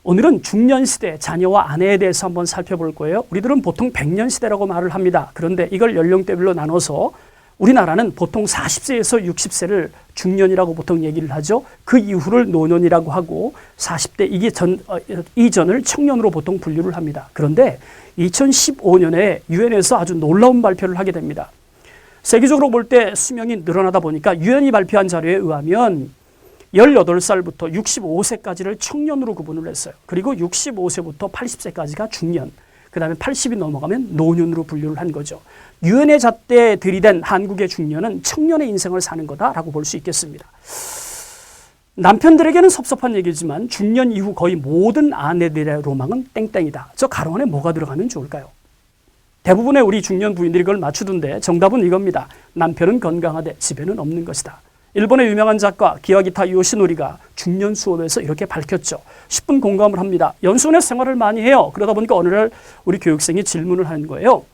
오늘은 중년시대 자녀와 아내에 대해서 한번 살펴볼 거예요. 우리들은 보통 100년시대라고 말을 합니다. 그런데 이걸 연령대별로 나눠서 우리나라는 보통 40세에서 60세를 중년이라고 보통 얘기를 하죠. 그 이후를 노년이라고 하고 40대 이전을 청년으로 보통 분류를 합니다. 그런데 2015년에 유엔에서 아주 놀라운 발표를 하게 됩니다. 세계적으로 볼 때 수명이 늘어나다 보니까 유엔이 발표한 자료에 의하면 18살부터 65세까지를 청년으로 구분을 했어요. 그리고 65세부터 80세까지가 중년, 그 다음에 80이 넘어가면 노년으로 분류를 한 거죠. 유엔의 잣대 들이댄 한국의 중년은 청년의 인생을 사는 거다라고 볼 수 있겠습니다. 남편들에게는 섭섭한 얘기지만 중년 이후 거의 모든 아내들의 로망은 땡땡이다. 저 가로 안에 뭐가 들어가면 좋을까요? 대부분의 우리 중년 부인들이 그걸 맞추던데 정답은 이겁니다. 남편은 건강하되 집에는 없는 것이다. 일본의 유명한 작가 기와기타 요시노리가 중년 수업에서 이렇게 밝혔죠. 10분 공감을 합니다. 연수원에 생활을 많이 해요. 그러다 보니까 어느 날 우리 교육생이 질문을 하는 거예요.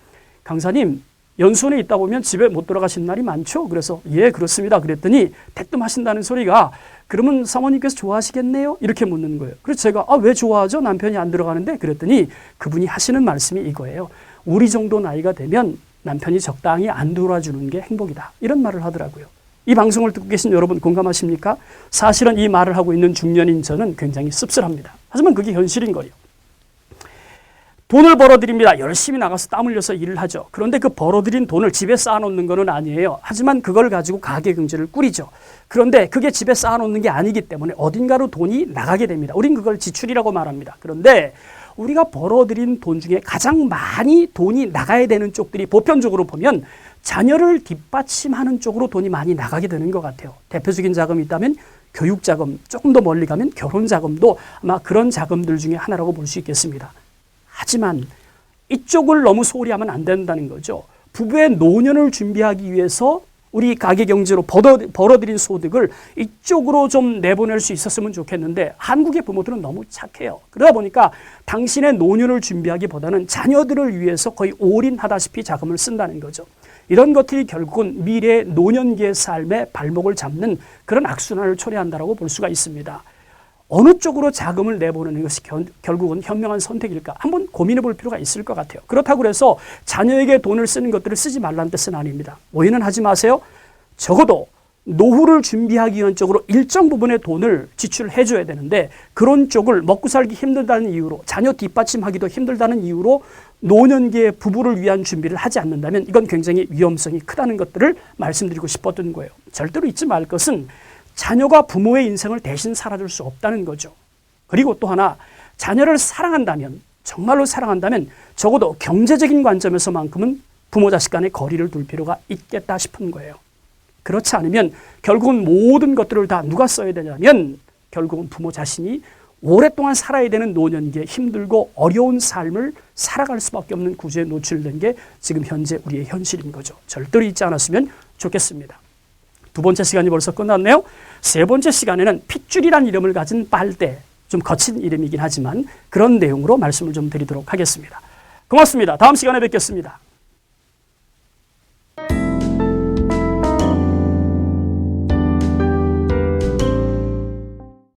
강사님, 연수원에 있다 보면 집에 못 돌아가시는 날이 많죠? 그래서 예, 그렇습니다. 그랬더니 대뜸 하신다는 소리가 그러면 사모님께서 좋아하시겠네요? 이렇게 묻는 거예요. 그래서 제가 왜 좋아하죠? 남편이 안 들어가는데? 그랬더니 그분이 하시는 말씀이 이거예요. 우리 정도 나이가 되면 남편이 적당히 안 돌아주는 게 행복이다. 이런 말을 하더라고요. 이 방송을 듣고 계신 여러분 공감하십니까? 사실은 이 말을 하고 있는 중년인 저는 굉장히 씁쓸합니다. 하지만 그게 현실인 거예요. 돈을 벌어들입니다. 열심히 나가서 땀 흘려서 일을 하죠. 그런데 그 벌어들인 돈을 집에 쌓아놓는 건 아니에요. 하지만 그걸 가지고 가계 경제를 꾸리죠. 그런데 그게 집에 쌓아놓는 게 아니기 때문에 어딘가로 돈이 나가게 됩니다. 우린 그걸 지출이라고 말합니다. 그런데 우리가 벌어들인 돈 중에 가장 많이 돈이 나가야 되는 쪽들이 보편적으로 보면 자녀를 뒷받침하는 쪽으로 돈이 많이 나가게 되는 것 같아요. 대표적인 자금이 있다면 교육자금, 조금 더 멀리 가면 결혼자금도 아마 그런 자금들 중에 하나라고 볼 수 있겠습니다. 하지만 이쪽을 너무 소홀히 하면 안 된다는 거죠. 부부의 노년을 준비하기 위해서 우리 가계경제로 벌어들인 소득을 이쪽으로 좀 내보낼 수 있었으면 좋겠는데 한국의 부모들은 너무 착해요. 그러다 보니까 당신의 노년을 준비하기보다는 자녀들을 위해서 거의 올인하다시피 자금을 쓴다는 거죠. 이런 것들이 결국은 미래의 노년기의 삶의 발목을 잡는 그런 악순환을 초래한다고 볼 수가 있습니다. 어느 쪽으로 자금을 내보내는 것이 결국은 현명한 선택일까? 한번 고민해 볼 필요가 있을 것 같아요. 그렇다고 해서 자녀에게 돈을 쓰는 것들을 쓰지 말라는 뜻은 아닙니다. 오해는 하지 마세요. 적어도 노후를 준비하기 위한 쪽으로 일정 부분의 돈을 지출해 줘야 되는데 그런 쪽을 먹고 살기 힘들다는 이유로 자녀 뒷받침하기도 힘들다는 이유로 노년기의 부부를 위한 준비를 하지 않는다면 이건 굉장히 위험성이 크다는 것들을 말씀드리고 싶었던 거예요. 절대로 잊지 말 것은 자녀가 부모의 인생을 대신 살아줄 수 없다는 거죠. 그리고 또 하나 자녀를 사랑한다면 정말로 사랑한다면 적어도 경제적인 관점에서만큼은 부모 자식 간의 거리를 둘 필요가 있겠다 싶은 거예요. 그렇지 않으면 결국은 모든 것들을 다 누가 써야 되냐면 결국은 부모 자신이 오랫동안 살아야 되는 노년기에 힘들고 어려운 삶을 살아갈 수밖에 없는 구조에 노출된 게 지금 현재 우리의 현실인 거죠. 절대로 잊지 않았으면 좋겠습니다. 두 번째 시간이 벌써 끝났네요. 세 번째 시간에는 핏줄이란 이름을 가진 빨대, 좀 거친 이름이긴 하지만 그런 내용으로 말씀을 좀 드리도록 하겠습니다. 고맙습니다. 다음 시간에 뵙겠습니다.